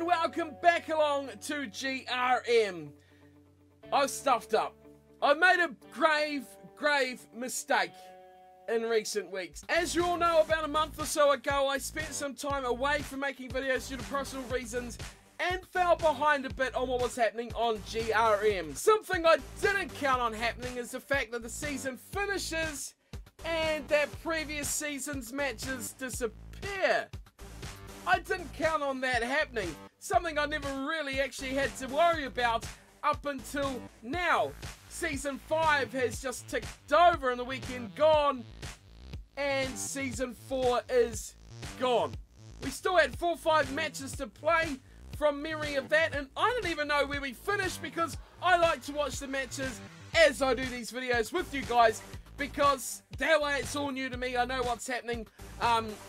and welcome back along to GRM. I've stuffed up. I've made a grave mistake in recent weeks. As you all know, about a month or so ago, I spent some time away from making videos due to personal reasons and fell behind a bit on what was happening on GRM. Something I didn't count on happening is the fact that the season finishes and that previous season's matches disappear. I didn't count on that happening. Something I never really actually had to worry about up until now. Season 5 has just ticked over and the weekend gone, and Season 4 is gone. We still had 4 or 5 matches to play from memory of that, and I don't even know where we finished because I like to watch the matches as I do these videos with you guys, because that way it's all new to me. I know what's happening.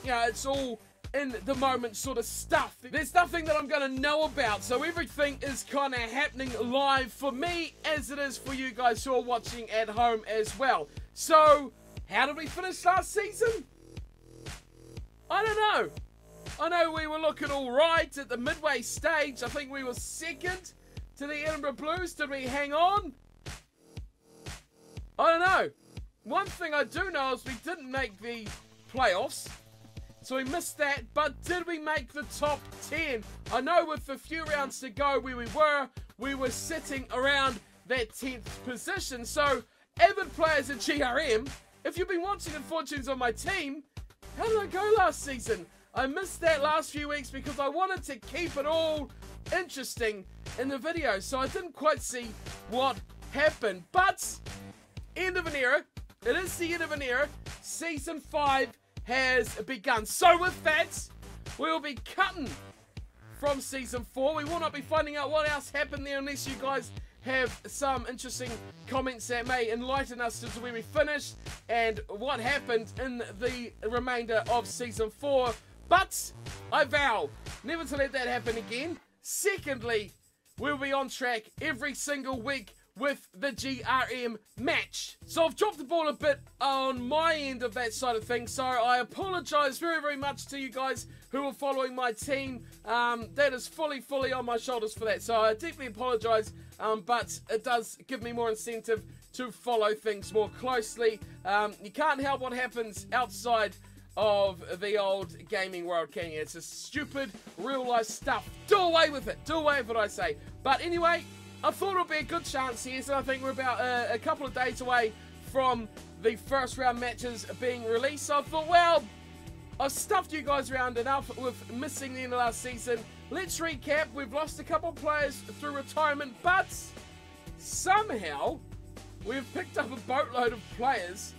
It's all in the moment sort of stuff. There's nothing that I'm going to know about, so everything is kind of happening live for me as it is for you guys who are watching at home as well. So, how did we finish last season? I don't know. I know we were looking alright at the midway stage. I think we were second to the Edinburgh Blues. Did we hang on? I don't know. One thing I do know is we didn't make the playoffs, so we missed that, but did we make the top 10? I know with a few rounds to go where we were sitting around that 10th position. So, avid players at GRM, if you've been watching the fortunes of my team, how did I go last season? I missed that last few weeks because I wanted to keep it all interesting in the video, so I didn't quite see what happened. But, end of an era. It is the end of an era. Season 5 has begun. So with that, we will be cutting from Season 4. We will not be finding out what else happened there unless you guys have some interesting comments that may enlighten us as to where we finished and what happened in the remainder of Season 4. But I vow never to let that happen again. Secondly, we'll be on track every single week with the GRM match. So I've dropped the ball a bit on my end of that side of things, so I apologise very, very much to you guys who are following my team. That is fully on my shoulders for that, so I deeply apologise, but it does give me more incentive to follow things more closely. You can't help what happens outside of the old gaming world, can you? It's just stupid real life stuff. Do away with it, I say. But anyway, I thought it would be a good chance here, so I think we're about a couple of days away from the first round matches being released. So I thought, well, I've stuffed you guys around enough with missing the end of last season. Let's recap. We've lost a couple of players through retirement, but somehow we've picked up a boatload of players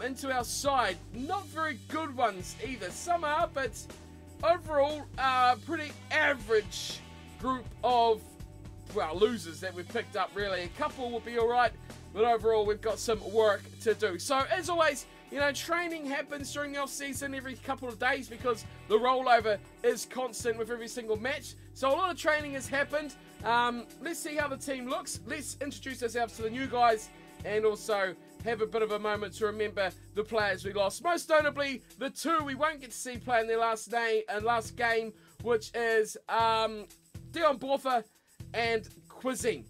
into our side. Not very good ones either. Some are, but overall, pretty average group of, well, losers that we've picked up, really. A couple will be alright, but overall we've got some work to do. So as always, you know, training happens during the off season every couple of days because the rollover is constant with every single match. So a lot of training has happened. Let's see how the team looks. Let's introduce ourselves to the new guys and also have a bit of a moment to remember the players we lost. Most notably, the two we won't get to see play in their last game, which is Dion Bortha and Cuisine.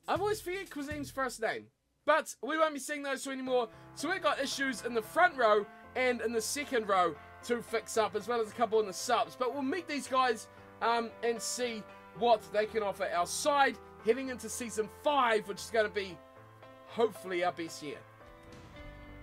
I always forget Cuisine's first name, but we won't be seeing those two anymore. So we've got issues in the front row and in the second row to fix up, as well as a couple in the subs. But we'll meet these guys and see what they can offer our side heading into Season 5, which is going to be hopefully our best year.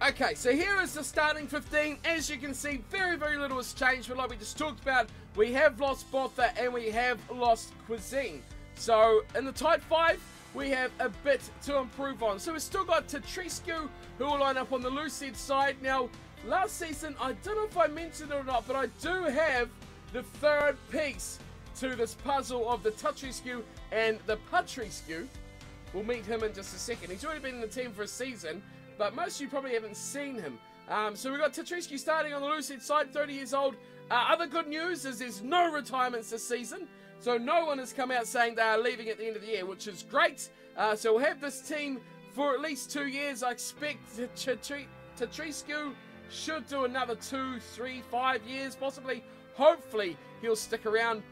Okay, so here is the starting 15. As you can see, very, very little has changed, but like we just talked about, we have lost Bortha and we have lost Cuisine. So, in the tight 5, we have a bit to improve on. So, we've still got Tatrescu, who will line up on the Lucid side. Now, last season, I don't know if I mentioned it or not, but I do have the third piece to this puzzle of the Tatrescu and the Patrescu. We'll meet him in just a second. He's already been in the team for a season, but most of you probably haven't seen him. So, we've got Tatrescu starting on the Lucid side, 30 years old. Other good news is there's no retirements this season. So no one has come out saying they are leaving at the end of the year, which is great. So we'll have this team for at least 2 years. I expect Tatrescu should do another 2, 3, 5 years, possibly. Hopefully he'll stick around.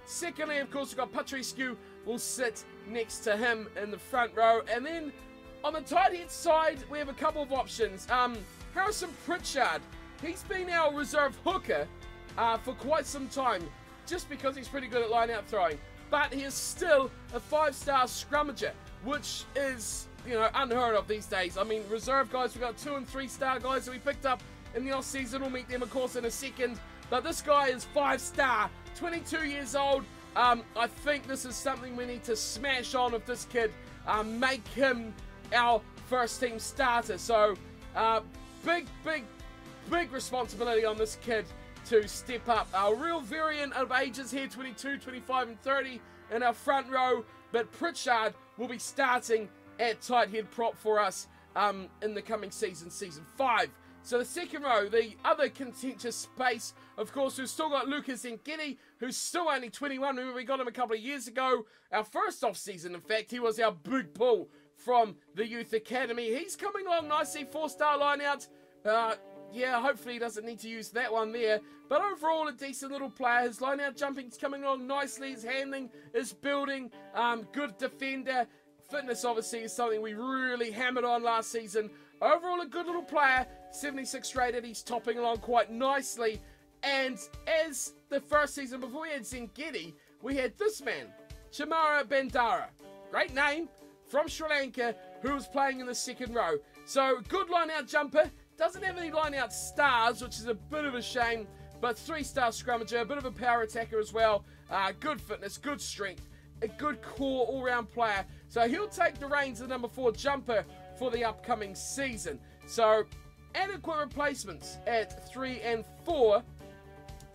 Secondly, of course, we've got Patrescu will sit next to him in the front row. And then on the tight head side, we have a couple of options. Harrison Pritchard, he's been our reserve hooker for quite some time, just because he's pretty good at line-out throwing. But he is still a 5-star scrummager, which is, you know, unheard of these days. I mean, reserve guys, we've got 2- and 3-star guys that we picked up in the off-season. We'll meet them, of course, in a second. But this guy is 5-star, 22 years old. I think this is something we need to smash on with this kid, make him our first-team starter. So, big responsibility on this kid to step up. Our real variant of ages here, 22, 25, and 30 in our front row. But Pritchard will be starting at tight head prop for us in the coming season, season 5. So the second row, the other contentious space, of course, we've still got Lucas Ngidi, who's still only 21. Remember, we got him a couple of years ago. Our first off-season, in fact, he was our big pull from the Youth Academy. He's coming along nicely, 4-star line-out. Yeah, hopefully he doesn't need to use that one there. But overall, a decent little player. His line-out jumping's coming along nicely. His handling is building. Good defender. Fitness, obviously, is something we really hammered on last season. Overall, a good little player. 76 rated. He's topping along quite nicely. And as the first season before we had Zengedi, we had this man, Chamara Bandara. Great name, from Sri Lanka, who was playing in the second row. So, good line-out jumper. Doesn't have any line-out stars, which is a bit of a shame. But 3-star scrummager, a bit of a power attacker as well. Good fitness, good strength, a good core all-round player. So he'll take the reins of the number 4 jumper for the upcoming season. So adequate replacements at 3 and 4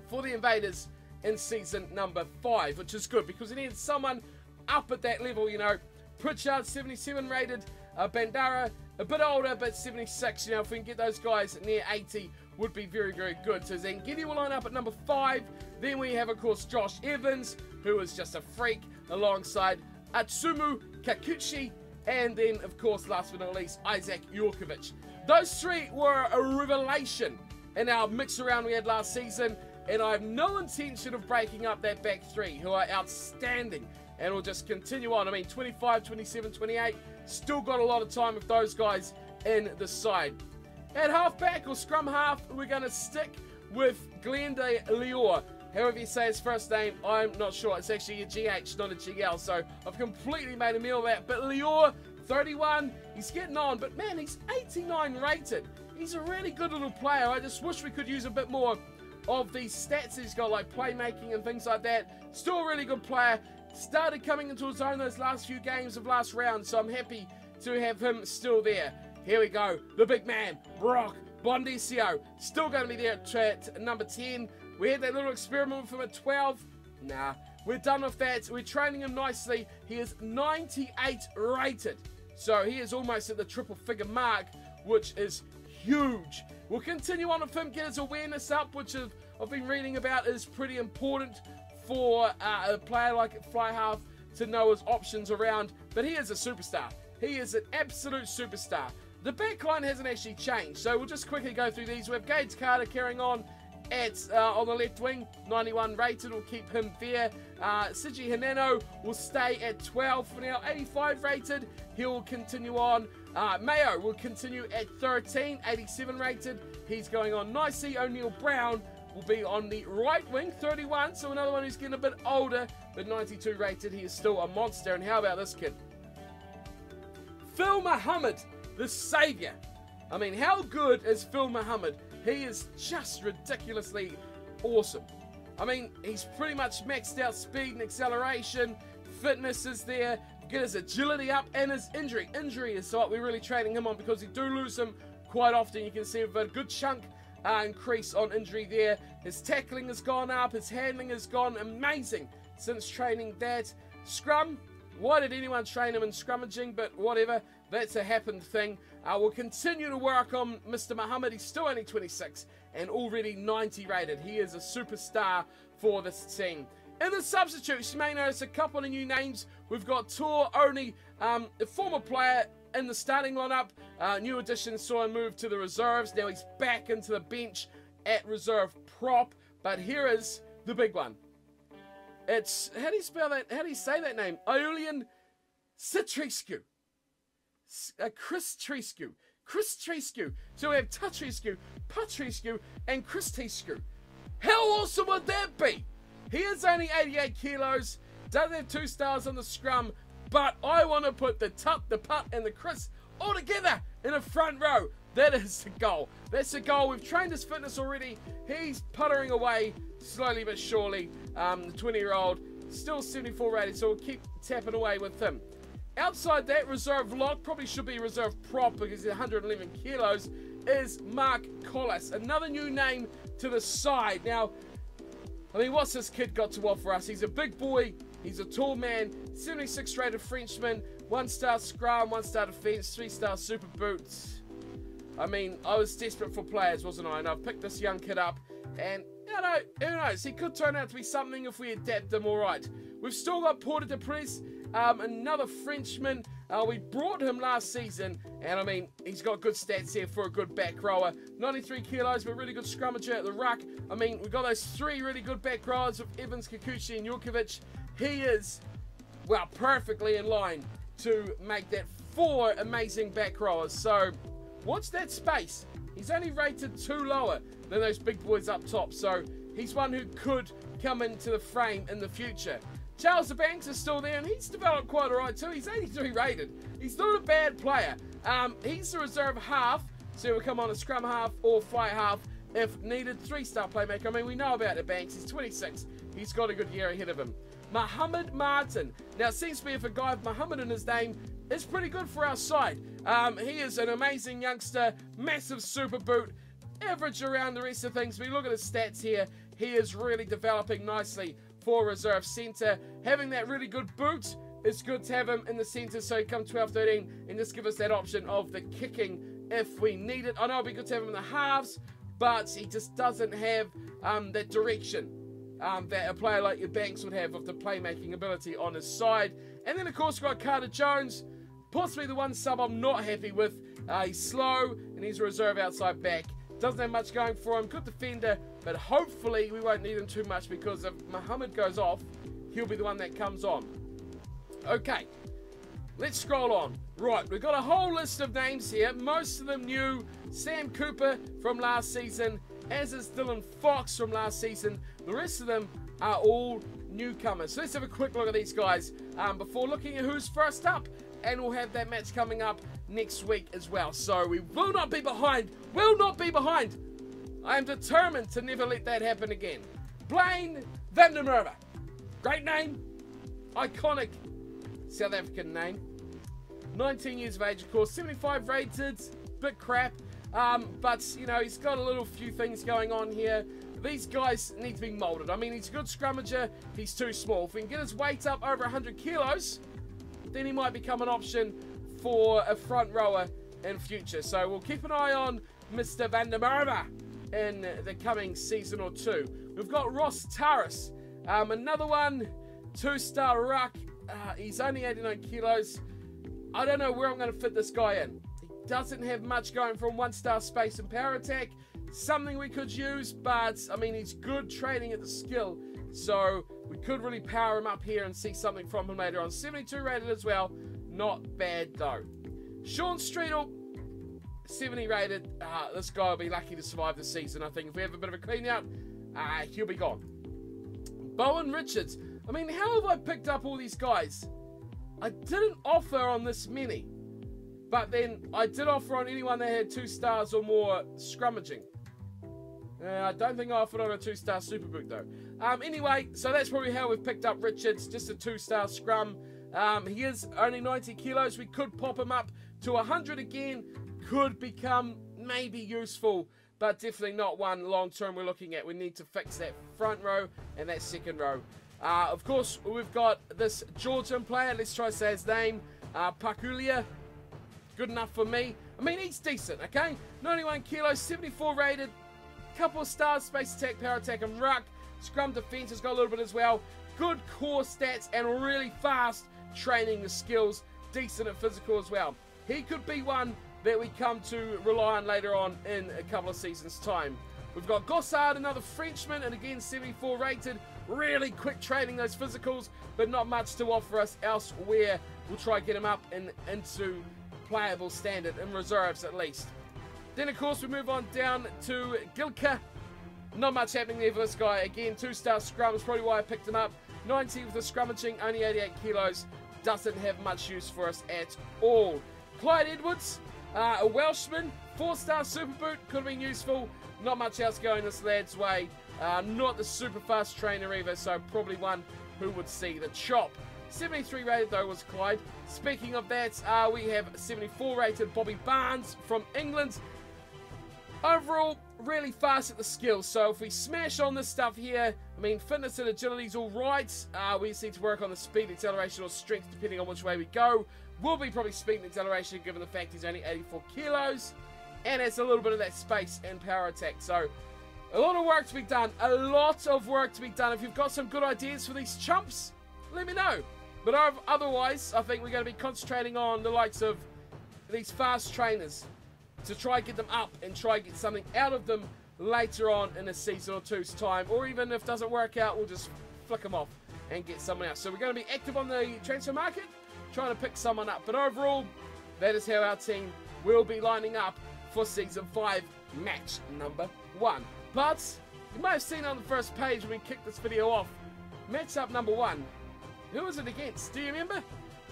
for the Invaders in season number 5, which is good because we needed someone up at that level, you know. Pritchard, 77 rated. Bandara, a bit older, but 76. You know, if we can get those guys near 80, would be very, very good. So Zengedi will line up at number 5. Then we have, of course, Josh Evans, who is just a freak, alongside Atsumu Kakuchi, and then, of course, last but not least, Isaac Jurkovic. Those 3 were a revelation in our mix-around we had last season, and I have no intention of breaking up that back 3, who are outstanding, and will just continue on. I mean, 25, 27, 28, still got a lot of time with those guys in the side. At halfback, or scrum half, we're going to stick with Glenda Lior. However you say his first name, I'm not sure. It's actually a GH, not a GL, so I've completely made a meal of that. But Lior, 31, he's getting on, but man, he's 89 rated. He's a really good little player. I just wish we could use a bit more of these stats he's got, like playmaking and things like that. Still a really good player. Started coming into his own those last few games of last round, so I'm happy to have him still there. Here we go, the big man, Brock Bondesio, still going to be there at number 10. We had that little experiment with him at 12. Nah, we're done with that. We're training him nicely. He is 98 rated, so he is almost at the triple figure mark, which is huge. We'll continue on with him, get his awareness up, which I've been reading about is pretty important for a player like Fly Half to know his options around. But he is a superstar. He is an absolute superstar. The back line hasn't actually changed, so we'll just quickly go through these. We have Gage Carter carrying on on the left wing, 91 rated, will keep him there. Siji Hineno will stay at 12 for now, 85 rated, he'll continue on. Mayo will continue at 13, 87 rated, he's going on nicely. O'Neill Brown will be on the right wing, 31, so another one who's getting a bit older, but 92 rated, he is still a monster. And how about this kid? Phil Muhammad, the saviour. I mean, how good is Phil Muhammad? He is just ridiculously awesome. I mean, he's pretty much maxed out speed and acceleration. Fitness is there. Get his agility up, and his injury. Injury is what we're really training him on, because we do lose him quite often. You can see we've got a good chunk increase on injury there. His tackling has gone up. His handling has gone amazing since training that. Scrum. Why did anyone train him in scrummaging? But whatever. That's a happened thing. We'll continue to work on Mr. Muhammad. He's still only 26 and already 90 rated. He is a superstar for this team. In the substitutes, you may notice a couple of new names. We've got Tor Oni, a former player in the starting lineup. New addition saw him move to the reserves. Now he's back into the bench at reserve prop. But here is the big one. It's, how do you spell that? How do you say that name? Iulian Citrescu. Chris Trescu. So we have Tatrescu, Patrescu, and Chris Trescu. How awesome would that be? He is only 88 kilos, doesn't have 2 stars on the scrum, but I want to put the Tut, the Put, and the Chris all together in a front row. That is the goal. That's the goal. We've trained his fitness already. He's puttering away slowly but surely. The 20-year-old, still 74 rated, so we'll keep tapping away with him. Outside that, reserve lock, probably should be reserve prop because he's 111 kilos, is Mark Collis. Another new name to the side. Now, I mean, what's this kid got to offer us? He's a big boy. He's a tall man. 76 rated Frenchman. 1-star scrum, 1-star defense, 3-star super boots. I mean, I was desperate for players, wasn't I? And I've picked this young kid up. And, you know, who knows? He could turn out to be something if we adapt him all right. We've still got Porter de Press, another Frenchman. We brought him last season. And, I mean, he's got good stats here for a good back rower. 93 kilos, but really good scrummager at the ruck. I mean, we've got those 3 really good back rowers with Evans, Kikuchi, and Jurkovic. He is, well, perfectly in line to make that 4 amazing back rowers. So, watch that space. He's only rated 2 lower than those big boys up top. So, he's one who could come into the frame in the future. Charles Banks is still there, and he's developed quite alright too. He's 83 rated. He's not a bad player. He's the reserve half, so he'll come on a scrum half or fly half if needed. 3-star playmaker. I mean, we know about the Banks. He's 26. He's got a good year ahead of him. Muhammad Martin. Now, it seems to be if a guy with Muhammad in his name is pretty good for our side. He is an amazing youngster, massive super boot, average around the rest of things. We look at his stats here. He is really developing nicely for reserve centre. Having that really good boot is good to have him in the centre, so he come 12-13 and just give us that option of the kicking if we need it. I know it'd be good to have him in the halves, but he just doesn't have that direction that a player like your Banks would have of the playmaking ability on his side. And then, of course, we've got Carter Jones, possibly the one sub I'm not happy with. He's slow, and he's a reserve outside back. Doesn't have much going for him. Good defender, but hopefully we won't need him too much because if Muhammad goes off, he'll be the one that comes on. Okay, let's scroll on. Right, we've got a whole list of names here. Most of them new. Sam Cooper from last season, as is Dylan Fox from last season. The rest of them are all newcomers. So let's have a quick look at these guys before looking at who's first up. And we'll have that match coming up next week as well. So we will not be behind. Will not be behind. I am determined to never let that happen again. Blaine van der Merwe. Great name. Iconic South African name. 19 years of age, of course. 75 rated. Bit crap. But, you know, he's got a little few things going on here. These guys need to be moulded. I mean, he's a good scrummager. He's too small. If we can get his weight up over 100 kilos, then he might become an option for a front rower in future. So we'll keep an eye on Mr. van der Merwe in the coming season or two. We've got Ross Taris, another one, 2-star ruck. He's only 89 kilos. I don't know where I'm going to fit this guy in. He doesn't have much going from 1-star space and power attack. Something we could use, but I mean, he's good training at the skill. So we could really power him up here and see something from him later on. 72 rated as well. Not bad though. Sean Streetel, 70 rated. This guy will be lucky to survive the season, I think. If we have a bit of a clean out, he'll be gone. Bowen Richards. I mean, how have I picked up all these guys? I didn't offer on this many. But then I did offer on anyone that had 2 stars or more scrummaging. I don't think I offered on a 2-star super boot though. Anyway, so that's probably how we've picked up Richards. Just a 2-star scrum. He is only 90 kilos. We could pop him up to 100 again. Could become maybe useful, but definitely not one long term we're looking at. We need to fix that front row and that second row. Of course, we've got this Georgian player. Let's try to say his name. Pakulia. Good enough for me. I mean, he's decent, okay? 91 kilos, 74 rated. Couple of stars, space attack, power attack, and ruck. Scrum defense has got a little bit as well. Good core stats and really fast training the skills. Decent at physical as well. He could be one that we come to rely on later on in a couple of seasons' time. We've got Gossard, another Frenchman, and again 74 rated. Really quick training those physicals, but not much to offer us elsewhere. We'll try to get him up into playable standard, in reserves at least. Then, of course, we move on down to Gilka. Not much happening there for this guy. Again, 2-star scrum is probably why I picked him up. 90 with the scrummaging, only 88 kilos. Doesn't have much use for us at all. Clyde Edwards, a Welshman, 4-star super boot, could have been useful. Not much else going this lad's way. Not the super fast trainer either, so probably one who would see the chop. 73 rated though was Clyde. Speaking of that, we have 74 rated Bobby Barnes from England. Overall, really fast at the skills, so if we smash on this stuff here, I mean, fitness and agility is all right. We just need to work on the speed, acceleration, or strength, depending on which way we go. Will be probably speed and acceleration, given the fact he's only 84 kilos, and it's a little bit of that space and power attack. So, a lot of work to be done. A lot of work to be done. If you've got some good ideas for these chumps, let me know. But otherwise, I think we're going to be concentrating on the likes of these fast trainers, to try and get them up and try and get something out of them later on in a season or two's time. Or even if it doesn't work out, we'll just flick them off and get someone else. So we're going to be active on the transfer market, trying to pick someone up. But overall, that is how our team will be lining up for Season 5, match number 1. But you might have seen on the first page when we kicked this video off, match-up number 1. Who was it against? Do you remember?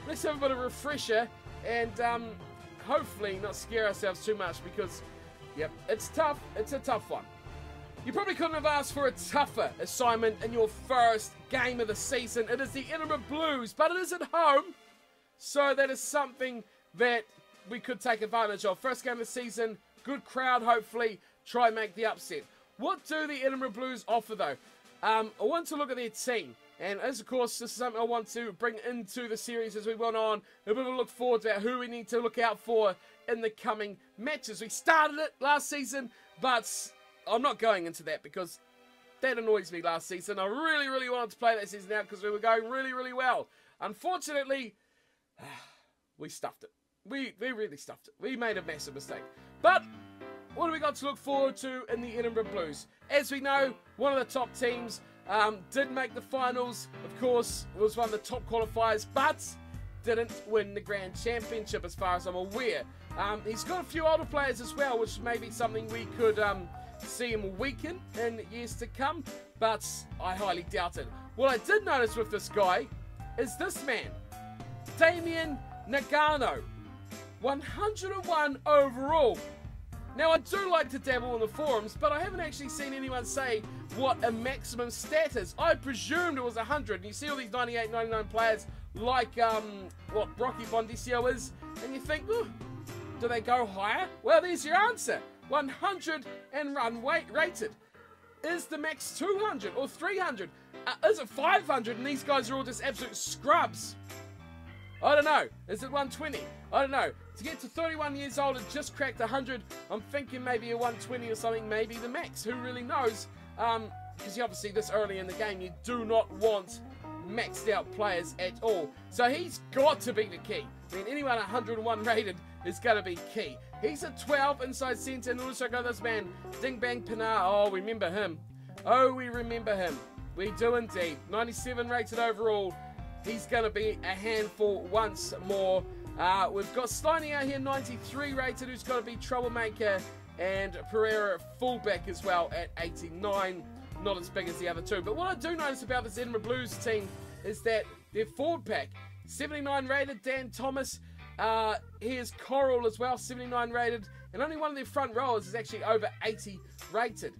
Let's have a bit of a refresher and hopefully not scare ourselves too much, because, yep, it's tough. It's a tough one. You probably couldn't have asked for a tougher assignment in your first game of the season. It is the Edinburgh Blues, but it is at home, so that is something that we could take advantage of. First game of the season, good crowd, hopefully, try and make the upset. What do the Edinburgh Blues offer, though? I want to look at their team. And as of course, this is something I want to bring into the series as we went on. A bit of a look forward to who we need to look out for in the coming matches. We started it last season, but I'm not going into that because that annoys me last season. I really, really wanted to play that season out because we were going really, really well. Unfortunately, we stuffed it. We really stuffed it. We made a massive mistake. But what do we got to look forward to in the Edinburgh Blues? As we know, one of the top teams. Did make the finals, of course, was one of the top qualifiers, but didn't win the Grand Championship as far as I'm aware. He's got a few older players as well, which may be something we could see him weaken in years to come, but I highly doubt it. What I did notice with this guy is this man, Damien Nagano, 101 overall. Now, I do like to dabble in the forums, but I haven't actually seen anyone say what a maximum stat is. I presumed it was 100. And you see all these 98, 99 players like what Brocky Bondisio is, and you think, oh, do they go higher? Well, there's your answer. 100 and run weight rated. Is the max 200 or 300? Is it 500 and these guys are all just absolute scrubs? I don't know. Is it 120? I don't know. To get to 31 years old and just cracked 100, I'm thinking maybe a 120 or something, maybe the max. Who really knows? Because obviously this early in the game, you do not want maxed out players at all. So he's got to be the key. I mean, anyone 101 rated is going to be key. He's a 12 inside centre, and also got this man, Ding Bang Pinar. Oh, we remember him. Oh, we remember him. We do indeed. 97 rated overall. He's going to be a handful once more. We've got Sliney out here, 93 rated, who's got to be troublemaker, and Pereira fullback as well at 89. Not as big as the other two. But what I do notice about this Edinburgh Blues team is that their forward pack, 79 rated, Dan Thomas. Here's Coral as well, 79 rated. And only one of their front rowers is actually over 80 rated.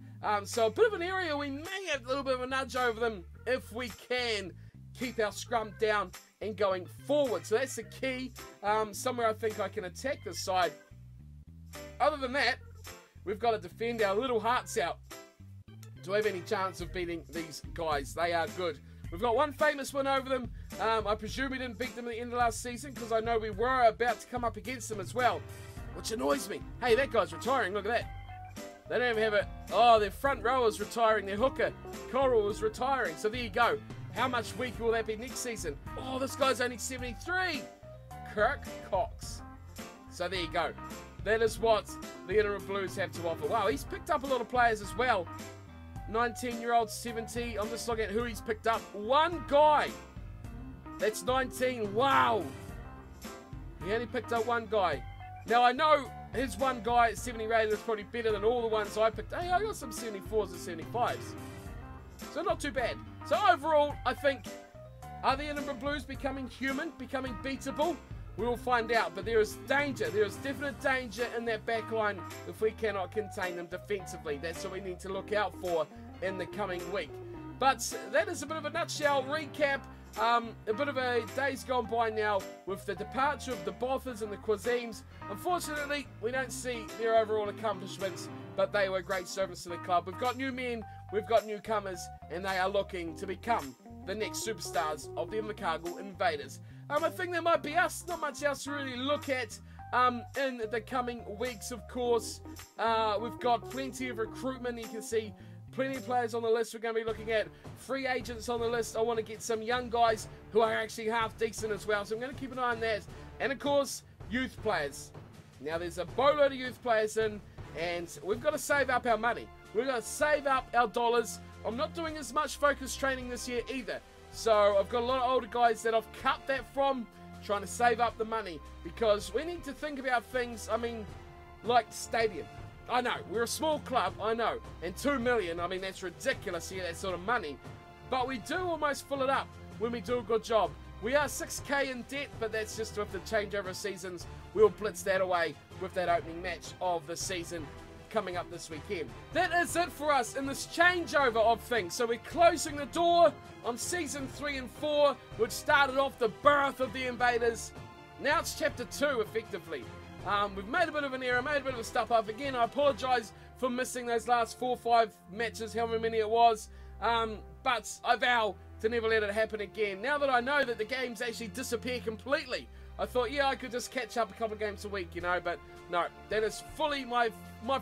So a bit of an area we may have a little bit of a nudge over them if we can keep our scrum down and going forward. So that's the key. Somewhere I think I can attack this side. Other than that, we've got to defend our little hearts out to have any chance of beating these guys. They are good. We've got one famous win over them. I presume we didn't beat them at the end of last season because I know we were about to come up against them as well, which annoys me. Hey, that guy's retiring. Look at that. They don't even have it. Oh, their front rower's retiring. Their hooker, Coral, is retiring. So there you go. How much weaker will that be next season? Oh, this guy's only 73. Kirk Cox. So there you go. that is what the Edinburgh Blues have to offer. Wow, he's picked up a lot of players as well. 19-year-old, 70. I'm just looking at who he's picked up. One guy. That's 19. Wow. He only picked up one guy. Now, I know his one guy at 70 rated is probably better than all the ones I picked. Hey, I got some 74s and 75s. So not too bad. So overall, I think, are the Edinburgh Blues becoming human, becoming beatable? We will find out, but there is danger. There is definite danger in that back line if we cannot contain them defensively. That's what we need to look out for in the coming week. But that is a bit of a nutshell recap. A bit of a days gone by now with the departure of the Bothas and the Cuisines. Unfortunately, we don't see their overall accomplishments, but they were great servants to the club. We've got new men, we've got newcomers, and they are looking to become the next superstars of the Invercargill Invaders. I think that might be us. Not much else to really look at in the coming weeks, of course. We've got plenty of recruitment. You can see plenty of players on the list we're going to be looking at. Free agents on the list. I want to get some young guys who are actually half decent as well. So I'm going to keep an eye on that. And, of course, youth players. Now, there's a boatload of youth players in, and we've got to save up our money. We've got to save up our dollars. I'm not doing as much focused training this year either. So I've got a lot of older guys that I've cut that from, trying to save up the money. Because we need to think about things, I mean, like stadium. I know, we're a small club, I know. And 2 million, I mean, that's ridiculous here, that sort of money. But we do almost fill it up when we do a good job. We are 6k in debt, but that's just with the changeover of seasons. We'll blitz that away with that opening match of the season coming up this weekend. That is it for us in this changeover of things. So we're closing the door on season 3 and 4, which started off the birth of the Invaders. Now it's chapter 2, effectively. We've made a bit of an error, made a bit of a stuff up. Again, I apologise for missing those last 4 or 5 matches, however many it was. But I vow to never let it happen again. Now that I know that the games actually disappear completely, I thought, yeah, I could just catch up a couple of games a week, you know, but no, that is fully my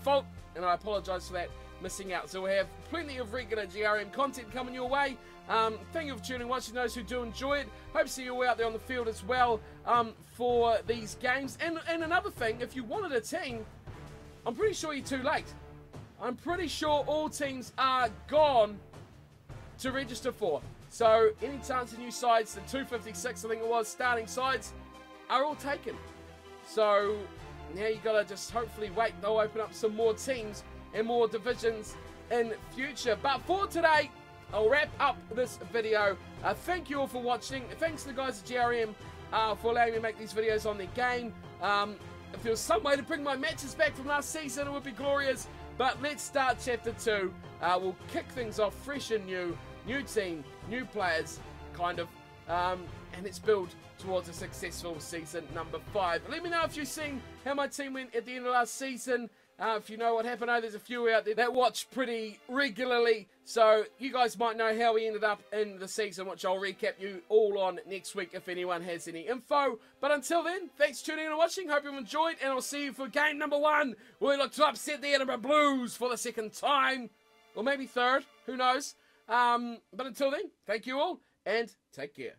fault, and I apologise for that, missing out. So we have plenty of regular GRM content coming your way. Thank you for tuning in, watching those who do enjoy it. Hope to see you all out there on the field as well for these games. And another thing, if you wanted a team, I'm pretty sure you're too late. I'm pretty sure all teams are gone to register for. So any chance of new sides, the 256 I think it was, starting sides, are all taken. So now you gotta just hopefully wait. They'll open up some more teams and more divisions in future. But for today, I'll wrap up this video. Thank you all for watching. Thanks to the guys at GRM for allowing me to make these videos on their game. If there was some way to bring my matches back from last season, it would be glorious. But let's start chapter 2. We'll kick things off fresh and new. New team, new players, kind of. And let's build towards a successful season number 5. Let me know if you've seen how my team went at the end of last season. If you know what happened, I know there's a few out there that watch pretty regularly. So you guys might know how we ended up in the season, which I'll recap you all on next week if anyone has any info. But until then, thanks for tuning in and watching. Hope you've enjoyed, and I'll see you for game number 1. We look to upset the Edinburgh Blues for the 2nd time. Or maybe 3rd, who knows. But until then, thank you all, and take care.